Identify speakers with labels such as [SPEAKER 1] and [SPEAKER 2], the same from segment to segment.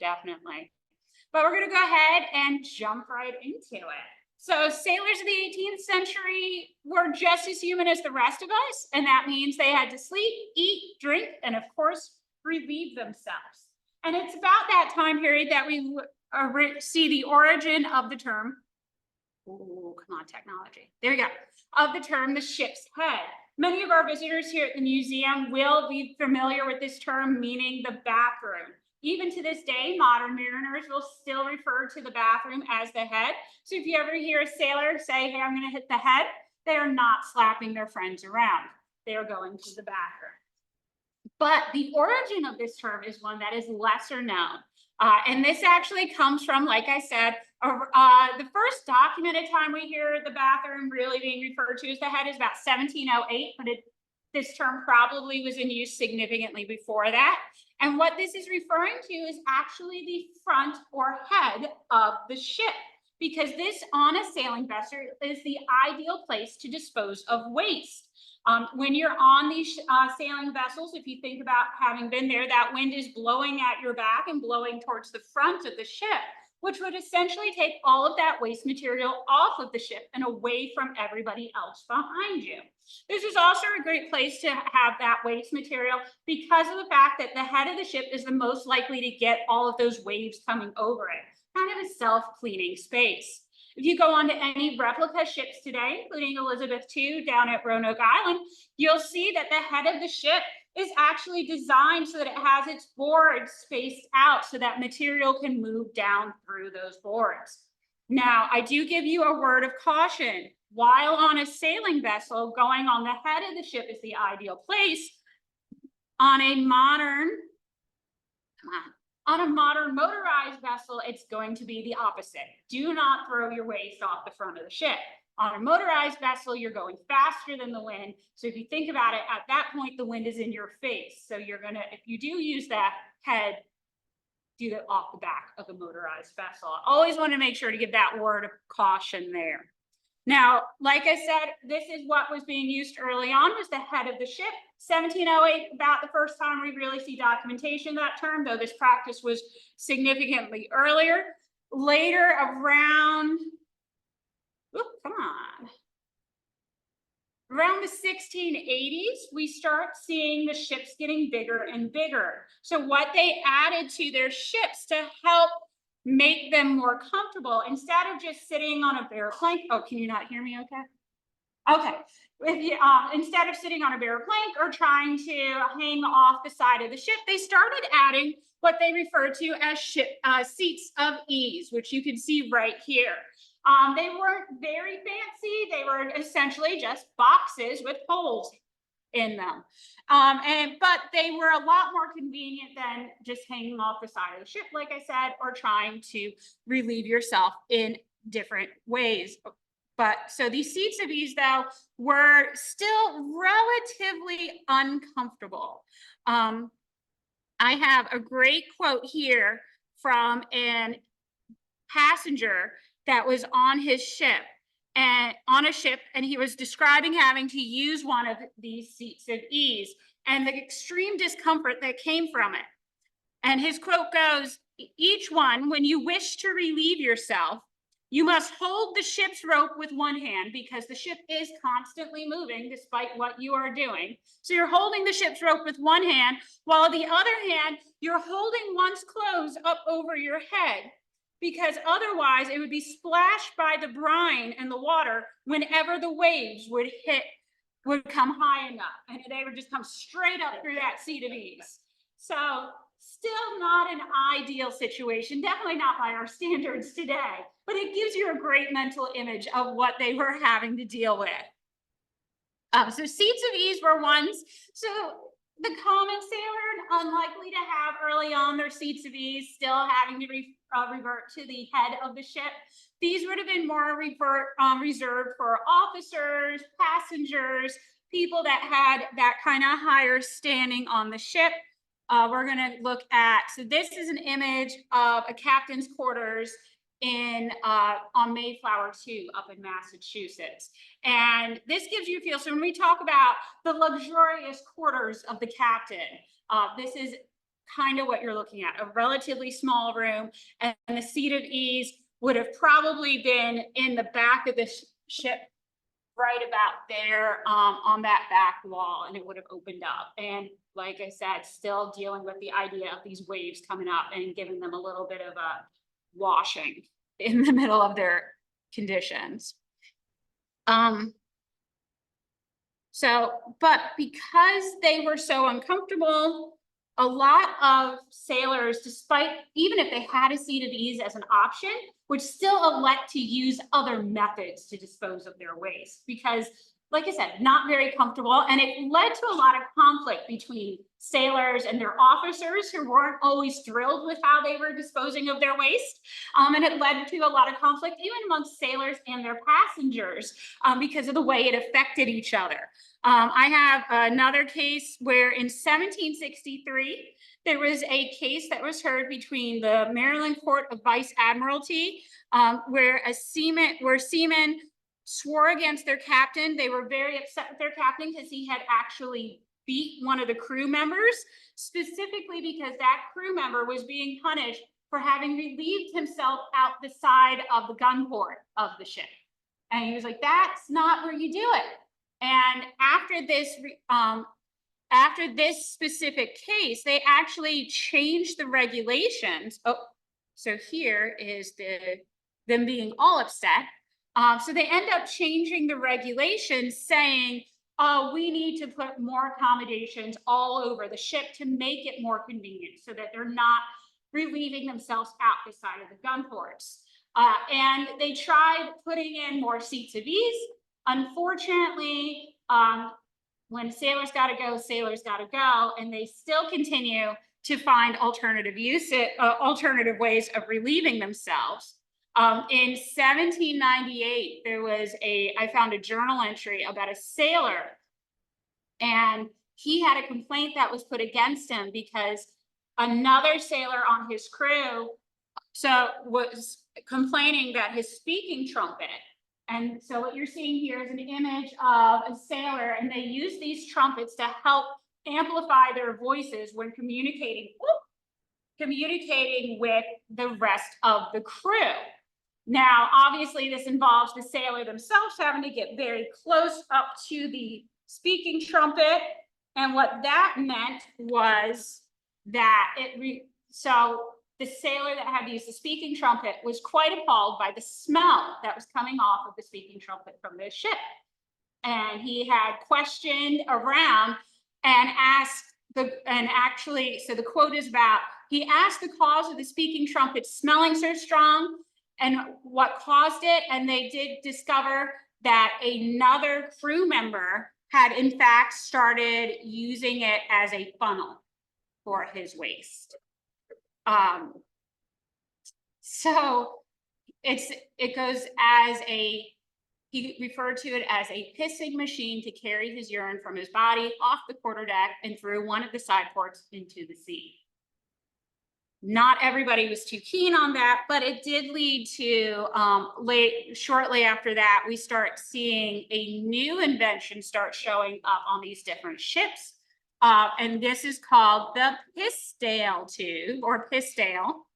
[SPEAKER 1] definitely. But we're going to go ahead and jump right into it. So sailors of the 18th century were just as human as the rest of us, and that means they had to sleep, eat, drink, and of course, relieve themselves. And it's about that time period that we see the origin of the term, oh, come on, technology. There we go. Of the term, the ship's head. Many of our visitors here at the museum will be familiar with this term, meaning the bathroom. Even to this day, modern mariners will still refer to the bathroom as the head. So if you ever hear a sailor say, hey, I'm going to hit the head, they are not slapping their friends around. They are going to the bathroom. But the origin of this term is one that is lesser known. And this actually comes from, like I said, the first documented time we hear the bathroom really being referred to as the head is about 1708, but this term probably was in use significantly before that. And what this is referring to is actually the front or head of the ship, because this on a sailing vessel is the ideal place to dispose of waste. When you're on these sailing vessels, if you think about having been there, that wind is blowing at your back and blowing towards the front of the ship, which would essentially take all of that waste material off of the ship and away from everybody else behind you. This is also a great place to have that waste material because of the fact that the head of the ship is the most likely to get all of those waves coming over it, kind of a self-cleaning space. If you go on to any replica ships today, including Elizabeth II down at Roanoke Island, you'll see that the head of the ship is actually designed so that it has its boards spaced out so that material can move down through those boards. Now, I do give you a word of caution. While on a sailing vessel, going on the head of the ship is the ideal place. On a modern motorized vessel, it's going to be the opposite. Do not throw your waste off the front of the ship. On a motorized vessel, you're going faster than the wind. So if you think about it, at that point, the wind is in your face. So you're gonna, if you do use that head, do that off the back of a motorized vessel. I always want to make sure to give that word of caution there. Now, like I said, this is what was being used early on, was the head of the ship. 1708, about the first time we really see documentation of that term, though this practice was significantly earlier. Later, around the 1680s, we start seeing the ships getting bigger and bigger. So what they added to their ships to help make them more comfortable, instead of just sitting on a bare plank. Oh, can you not hear me okay? Okay. If you, instead of sitting on a bare plank or trying to hang off the side of the ship, they started adding what they refer to as ship seats of ease, which you can see right here. They weren't very fancy. They were essentially just boxes with holes in them. But they were a lot more convenient than just hanging off the side of the ship, like I said, or trying to relieve yourself in different ways. But so these seats of ease, though, were still relatively uncomfortable. I have a great quote here from a passenger that was on his ship and he was describing having to use one of these seats of ease and the extreme discomfort that came from it. And his quote goes, "Each one, when you wish to relieve yourself, you must hold the ship's rope with one hand because the ship is constantly moving despite what you are doing. So you're holding the ship's rope with one hand, while the other hand, you're holding one's clothes up over your head, because otherwise it would be splashed by the brine and the water whenever the waves would come high enough, and they would just come straight up through that seat of ease." So still not an ideal situation, definitely not by our standards today, but it gives you a great mental image of what they were having to deal with. So seats of ease were ones. So the common sailor, unlikely to have early on their seats of ease, still having to revert to the head of the ship. These would have been more reserved for officers, passengers, people that had that kind of higher standing on the ship. We're going to look at, so this is an image of a captain's quarters on Mayflower 2 up in Massachusetts. And this gives you a feel. So when we talk about the luxurious quarters of the captain, this is kind of what you're looking at, a relatively small room, and the seat of ease would have probably been in the back of the ship, right about there, on that back wall, and it would have opened up. And like I said, still dealing with the idea of these waves coming up and giving them a little bit of a washing in the middle of their conditions. But because they were so uncomfortable, a lot of sailors, despite, even if they had a seat of ease as an option, would still elect to use other methods to dispose of their waste because, like I said, not very comfortable. And it led to a lot of conflict between sailors and their officers who weren't always thrilled with how they were disposing of their waste. And it led to a lot of conflict even amongst sailors and their passengers because of the way it affected each other. I have another case where in 1763, there was a case that was heard between the Maryland Court of Vice Admiralty, where seamen swore against their captain. They were very upset with their captain because he had actually beat one of the crew members, specifically because that crew member was being punished for having relieved himself out the side of the gun port of the ship. And he was like, that's not where you do it. And after this specific case, they actually changed the regulations. Oh, so here is them being all upset. So they end up changing the regulations saying, oh, we need to put more accommodations all over the ship to make it more convenient so that they're not relieving themselves out the side of the gun ports. And they tried putting in more seats of ease. Unfortunately, when sailors got to go, sailors got to go, and they still continue to find alternative ways of relieving themselves. In 1798, I found a journal entry about a sailor, and he had a complaint that was put against him because another sailor on his crew was complaining that his speaking trumpet. And so what you're seeing here is an image of a sailor, and they use these trumpets to help amplify their voices when communicating with the rest of the crew. Now, obviously, this involves the sailor themselves having to get very close up to the speaking trumpet. And what that meant was that the sailor that had to use the speaking trumpet was quite appalled by the smell that was coming off of the speaking trumpet from the ship. And he had questioned around and asked so the quote is about, he asked the cause of the speaking trumpet smelling so strong and what caused it. And they did discover that another crew member had in fact started using it as a funnel for his waste. So it goes as he referred to it as a pissing machine to carry his urine from his body off the quarterdeck and through one of the side ports into the sea. Not everybody was too keen on that, but it did lead to, shortly after that, we start seeing a new invention start showing up on these different ships. And this is called the pissdale tube or pissdale.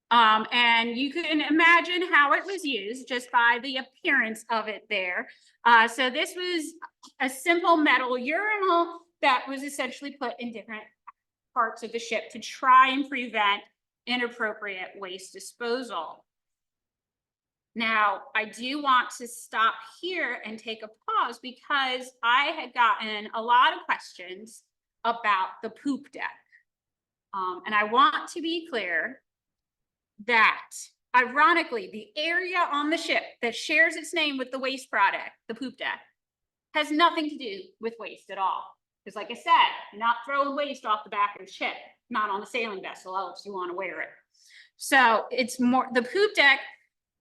[SPEAKER 1] And you can imagine how it was used just by the appearance of it there. So this was a simple metal urinal that was essentially put in different parts of the ship to try and prevent inappropriate waste disposal. Now, I do want to stop here and take a pause because I had gotten a lot of questions about the poop deck. And I want to be clear that, ironically, the area on the ship that shares its name with the waste product, the poop deck, has nothing to do with waste at all. Because like I said, you're not throwing waste off the back of the ship, not on the sailing vessel, else you want to wear it. So it's more, the poop deck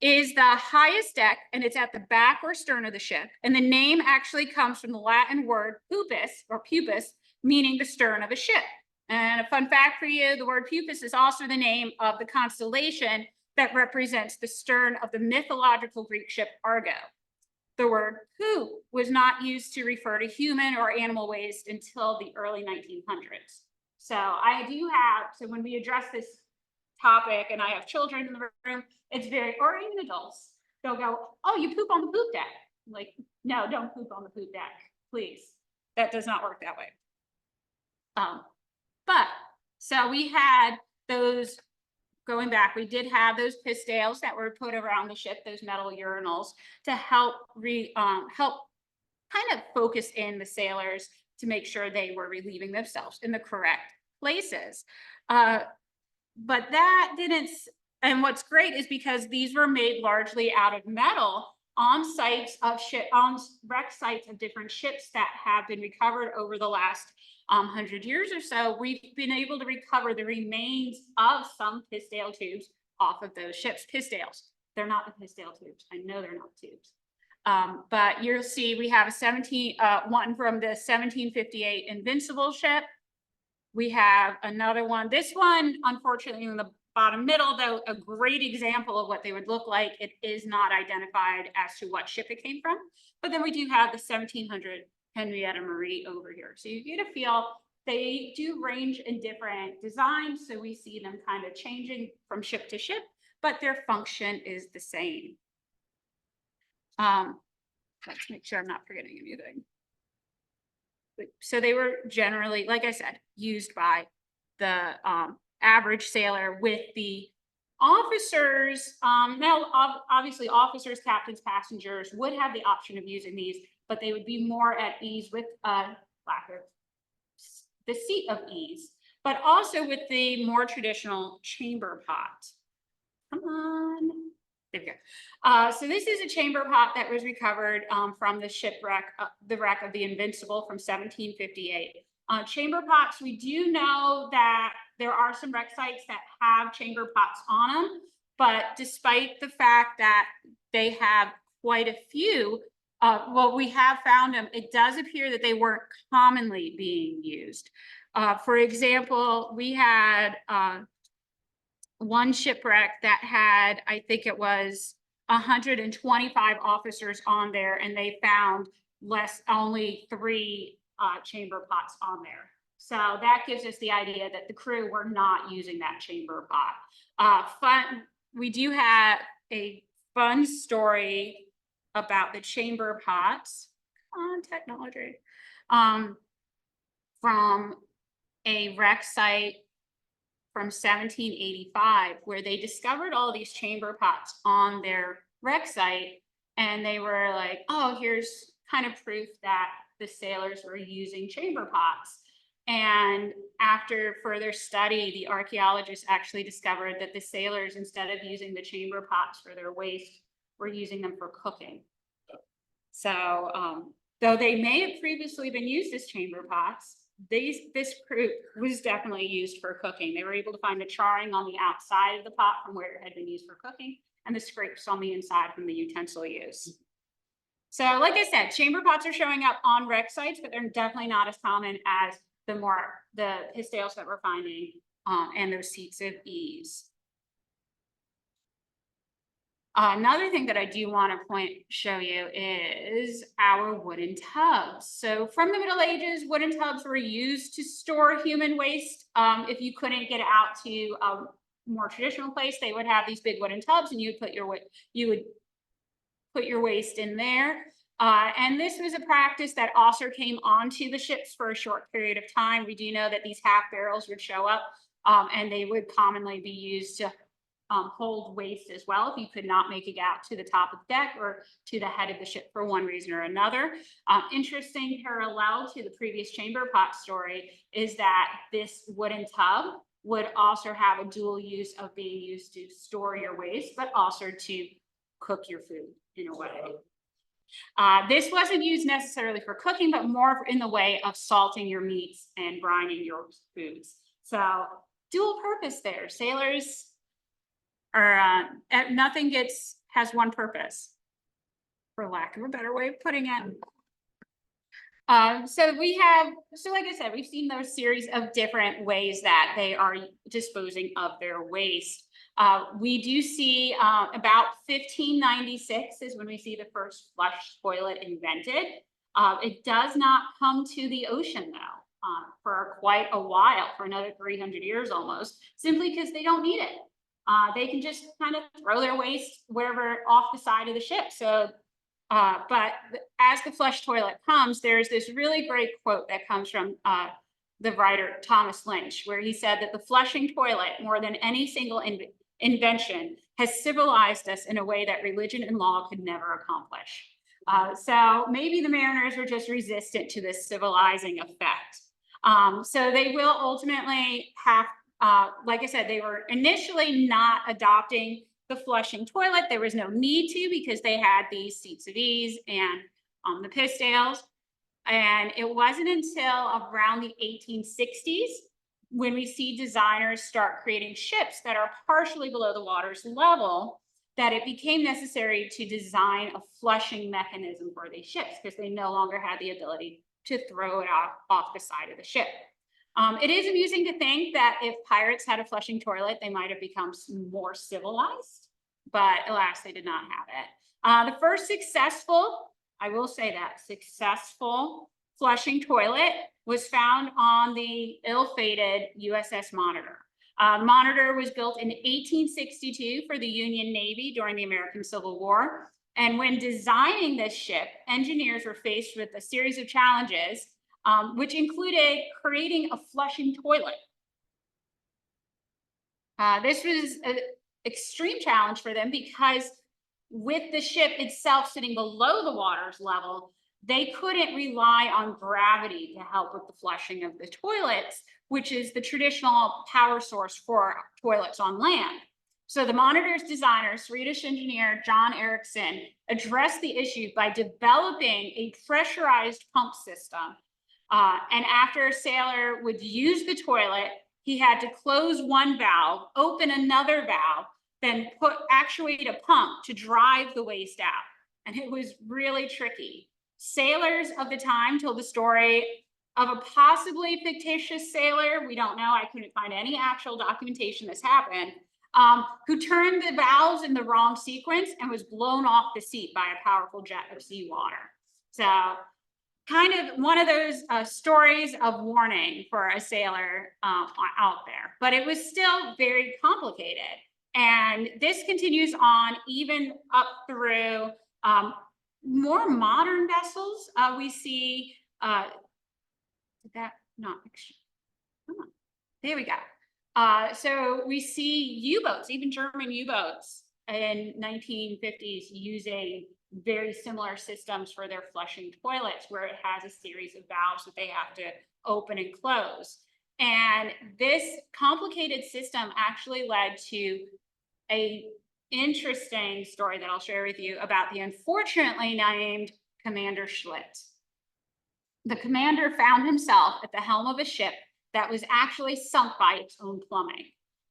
[SPEAKER 1] is the highest deck, and it's at the back or stern of the ship. And the name actually comes from the Latin word pupus, or pubis, meaning the stern of a ship. And a fun fact for you, the word pupus is also the name of the constellation that represents the stern of the mythological Greek ship Argo. The word poop was not used to refer to human or animal waste until the early 1900s. So I do have, so when we address this topic and I have children in the room, it's very, or even adults, they'll go, oh, you poop on the poop deck. I'm like, no, don't poop on the poop deck, please. That does not work that way. But so we had those, going back, we did have those piss tails that were put around the ship, those metal urinals, to help help kind of focus in the sailors to make sure they were relieving themselves in the correct places. But that didn't, and what's great is because these were made largely out of metal on sites of on wreck sites of different ships that have been recovered over the last 100 years or so, we've been able to recover the remains of some piss tail tubes off of those ships. Piss tails, they're not the piss tail tubes. I know they're not tubes. But you'll see we have a one from the 1758 Invincible ship. We have another one. This one, unfortunately, in the bottom middle, though, a great example of what they would look like. It is not identified as to what ship it came from. But then we do have the 1700 Henrietta Marie over here. So you get a feel. They do range in different designs. So we see them kind of changing from ship to ship, but their function is the same. Let's make sure I'm not forgetting anything. So they were generally, like I said, used by the average sailor with the officers. Now, obviously, officers, captains, passengers would have the option of using these, but they would be more at ease with lack of the seat of ease, but also with the more traditional chamber pot. Come on. There we go. So this is a chamber pot that was recovered from the shipwreck, the wreck of the Invincible from 1758. Chamber pots, we do know that there are some wreck sites that have chamber pots on them, but despite the fact that they have quite a few, well, we have found them, it does appear that they weren't commonly being used. For example, we had one shipwreck that had, I think it was 125 officers on there, and they found only 3 chamber pots on there. So that gives us the idea that the crew were not using that chamber pot. We do have a fun story about the chamber pots on technology from a wreck site from 1785, where they discovered all these chamber pots on their wreck site. And they were like, oh, here's kind of proof that the sailors were using chamber pots. And after further study, the archaeologists actually discovered that the sailors, instead of using the chamber pots for their waste, were using them for cooking. So though they may have previously been used as chamber pots, this group was definitely used for cooking. They were able to find the charring on the outside of the pot from where it had been used for cooking, and the scrapes on the inside from the utensil use. So like I said, chamber pots are showing up on wreck sites, but they're definitely not as common as the piss tails that we're finding and those seats of ease. Another thing that I do want to show you is our wooden tubs. So from the Middle Ages, wooden tubs were used to store human waste. If you couldn't get out to a more traditional place, they would have these big wooden tubs, and you would put your waste in there. And this was a practice that also came onto the ships for a short period of time. We do know that these half barrels would show up, and they would commonly be used to hold waste as well if you could not make it out to the top of the deck or to the head of the ship for one reason or another. Interesting parallel to the previous chamber pot story is that this wooden tub would also have a dual use of being used to store your waste, but also to cook your food in a way. This wasn't used necessarily for cooking, but more in the way of salting your meats and brining your foods. So dual purpose there. Sailors nothing has one purpose, for lack of a better way of putting it. So like I said, we've seen those series of different ways that they are disposing of their waste. We do see about 1596 is when we see the first flush toilet invented. It does not come to the ocean though. for quite a while, for another 300 years almost, simply because they don't need it. They can just kind of throw their waste wherever off the side of the ship. So, but as the flush toilet comes, there's this really great quote that comes from the writer Thomas Lynch, where he said that the flushing toilet, more than any single invention, has civilized us in a way that religion and law could never accomplish. So maybe the mariners were just resistant to this civilizing effect. So they will ultimately have, like I said, they were initially not adopting the flushing toilet. There was no need to, because they had these seats of ease and the piss-tails. And it wasn't until around the 1860s when we see designers start creating ships that are partially below the water's level that it became necessary to design a flushing mechanism for these ships, because they no longer had the ability to throw it off the side of the ship. It is amusing to think that if pirates had a flushing toilet, they might have become more civilized, but alas, they did not have it. The first successful, I will say that, successful flushing toilet was found on the ill-fated USS Monitor. Monitor was built in 1862 for the Union Navy during the American Civil War. And when designing this ship, engineers were faced with a series of challenges, which included creating a flushing toilet. This was an extreme challenge for them because with the ship itself sitting below the water's level, they couldn't rely on gravity to help with the flushing of the toilets, which is the traditional power source for toilets on land. So the Monitor's designer, Swedish engineer John Ericsson, addressed the issue by developing a pressurized pump system. And after a sailor would use the toilet, he had to close one valve, open another valve, then actuate a pump to drive the waste out. And it was really tricky. Sailors of the time told the story of a possibly fictitious sailor, we don't know, I couldn't find any actual documentation this happened, who turned the valves in the wrong sequence and was blown off the seat by a powerful jet of seawater. So kind of one of those stories of warning for a sailor out there, but it was still very complicated. And this continues on even up through more modern vessels. We see, there we go. So we see U-boats, even German U-boats in 1950s using very similar systems for their flushing toilets, where it has a series of valves that they have to open and close. And this complicated system actually led to an interesting story that I'll share with you about the unfortunately named Commander Schlitt. The commander found himself at the helm of a ship that was actually sunk by its own plumbing.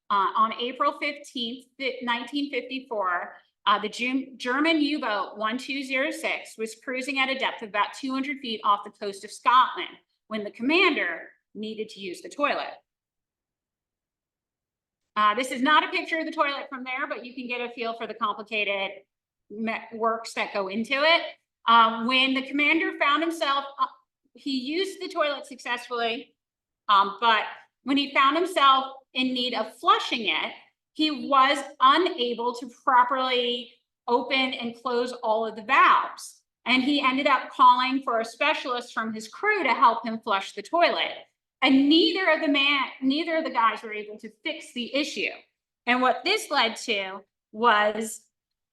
[SPEAKER 1] On April 15th, 1954, the German U-boat 1206 was cruising at a depth of about 200 feet off the coast of Scotland when the commander needed to use the toilet. This is not a picture of the toilet from there, but you can get a feel for the complicated works that go into it. When the commander found himself, he used the toilet successfully, but when he found himself in need of flushing it, he was unable to properly open and close all of the valves. And he ended up calling for a specialist from his crew to help him flush the toilet. And neither of the guys were able to fix the issue. And what this led to was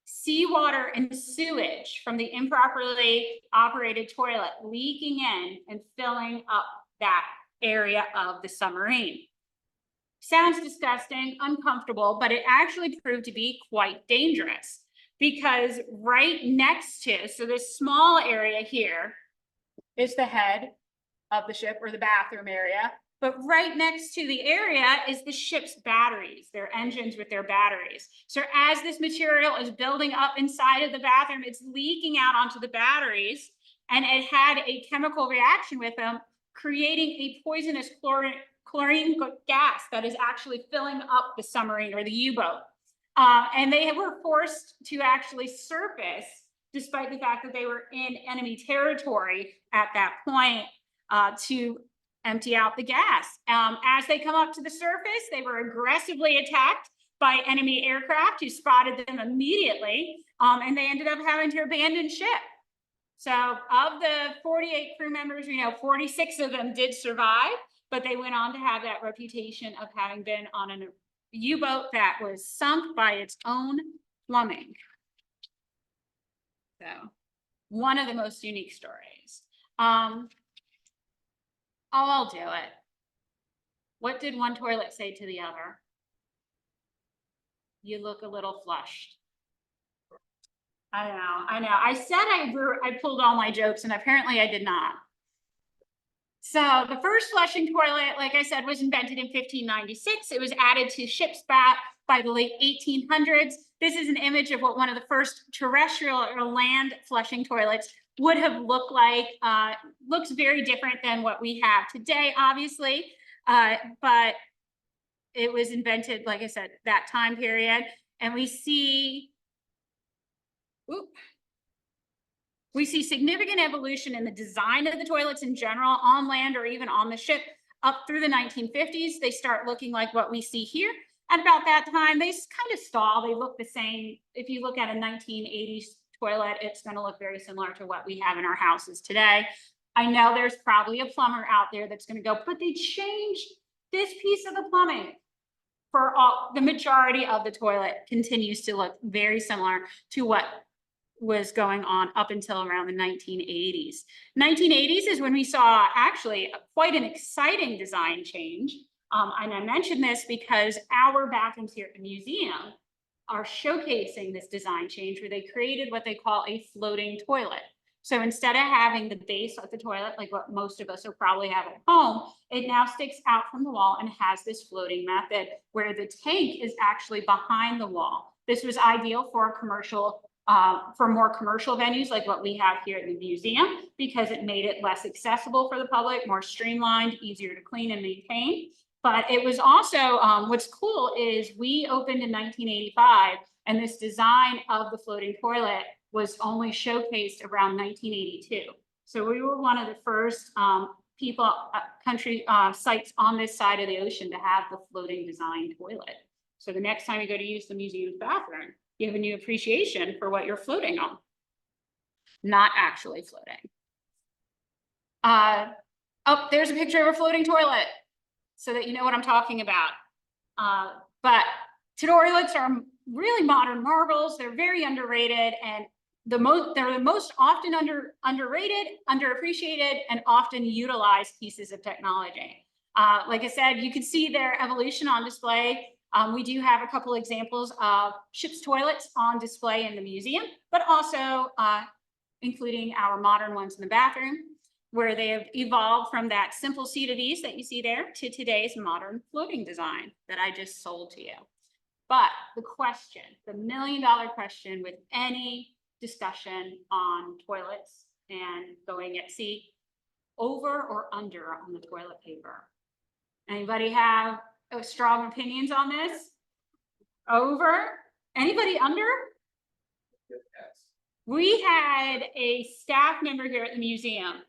[SPEAKER 1] seawater and sewage from the improperly operated toilet leaking in and filling up that area of the submarine. Sounds disgusting, uncomfortable, but it actually proved to be quite dangerous, because right next to, so this small area here is the head of the ship, or the bathroom area, but right next to the area is the ship's batteries, their engines with their batteries. So as this material is building up inside of the bathroom, it's leaking out onto the batteries, and it had a chemical reaction with them, creating a poisonous chlorine gas that is actually filling up the submarine or the U-boat. And they were forced to actually surface, despite the fact that they were in enemy territory at that point, to empty out the gas. As they come up to the surface, they were aggressively attacked by enemy aircraft who spotted them immediately, and they ended up having to abandon ship. So of the 48 crew members, 46 of them did survive, but they went on to have that reputation of having been on a U-boat that was sunk by its own plumbing. So one of the most unique stories. I'll do it. What did one toilet say to the other? You look a little flushed. I know. I said I pulled all my jokes, and apparently I did not. So the first flushing toilet, like I said, was invented in 1596. It was added to ships back by the late 1800s. This is an image of what one of the first terrestrial or land flushing toilets would have looked like. Looks very different than what we have today, obviously, but it was invented, like I said, that time period. And we see significant evolution in the design of the toilets in general, on land or even on the ship, up through the 1950s. They start looking like what we see here. At about that time, they kind of stall. They look the same. If you look at a 1980s toilet, it's going to look very similar to what we have in our houses today. I know there's probably a plumber out there that's going to go, but they changed this piece of the plumbing. For the majority of the toilet continues to look very similar to what was going on up until around the 1980s. 1980s is when we saw actually quite an exciting design change. And I mentioned this because our bathrooms here at the museum are showcasing this design change where they created what they call a floating toilet. So instead of having the base of the toilet, like what most of us will probably have at home, it now sticks out from the wall and has this floating method where the tank is actually behind the wall. This was ideal for more commercial venues like what we have here at the museum, because it made it less accessible for the public, more streamlined, easier to clean and maintain. But it was also, what's cool is we opened in 1985, and this design of the floating toilet was only showcased around 1982. So we were one of the first sites on this side of the ocean to have the floating design toilet. So the next time you go to use the museum's bathroom, you have a new appreciation for what you're floating on, not actually floating. Oh, there's a picture of a floating toilet so that you know what I'm talking about. But toilets are really modern marvels. They're very underrated, and they're the most often underrated, underappreciated, and often utilized pieces of technology. Like I said, you can see their evolution on display. We do have a couple examples of ship's toilets on display in the museum, but also including our modern ones in the bathroom, where they have evolved from that simple seat of ease that you see there to today's modern floating design that I just sold to you. But the question, the million-dollar question with any discussion on toilets and going at sea, over or under on the toilet paper? Anybody have strong opinions on this? Over? Anybody under? Yes. We had a staff member here at the museum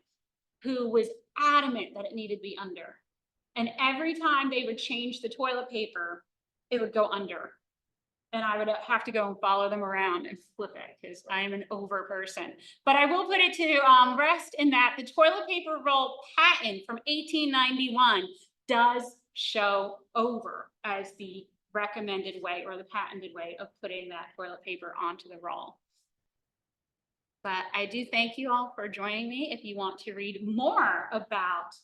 [SPEAKER 1] who was adamant that it needed to be under. And every time they would change the toilet paper, it would go under. And I would have to go and follow them around and flip it because I am an over person. But I will put it to rest in that the toilet paper roll patent from 1891 does show over as the recommended way or the patented way of putting that toilet paper onto the roll. But I do thank you all for joining me. If you want to read more about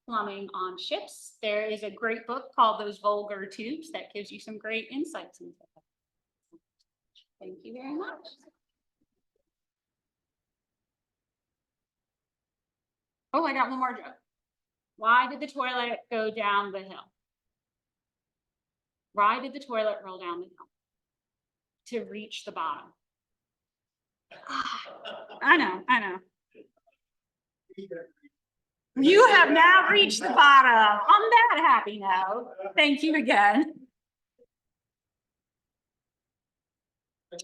[SPEAKER 1] plumbing on ships, there is a great book called Those Vulgar Tubes that gives you some great insights into that. Thank you very much. Oh, I got one more joke. Why did the toilet go down the hill? Why did the toilet roll down the hill? To reach the bottom. I know. You have now reached the bottom. On that happy note, thank you again.
[SPEAKER 2] The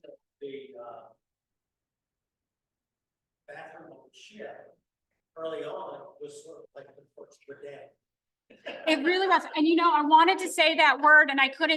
[SPEAKER 2] bathroom on the ship early on was sort of like the first for dead.
[SPEAKER 1] It really was. And you know, I wanted to say that word and I couldn't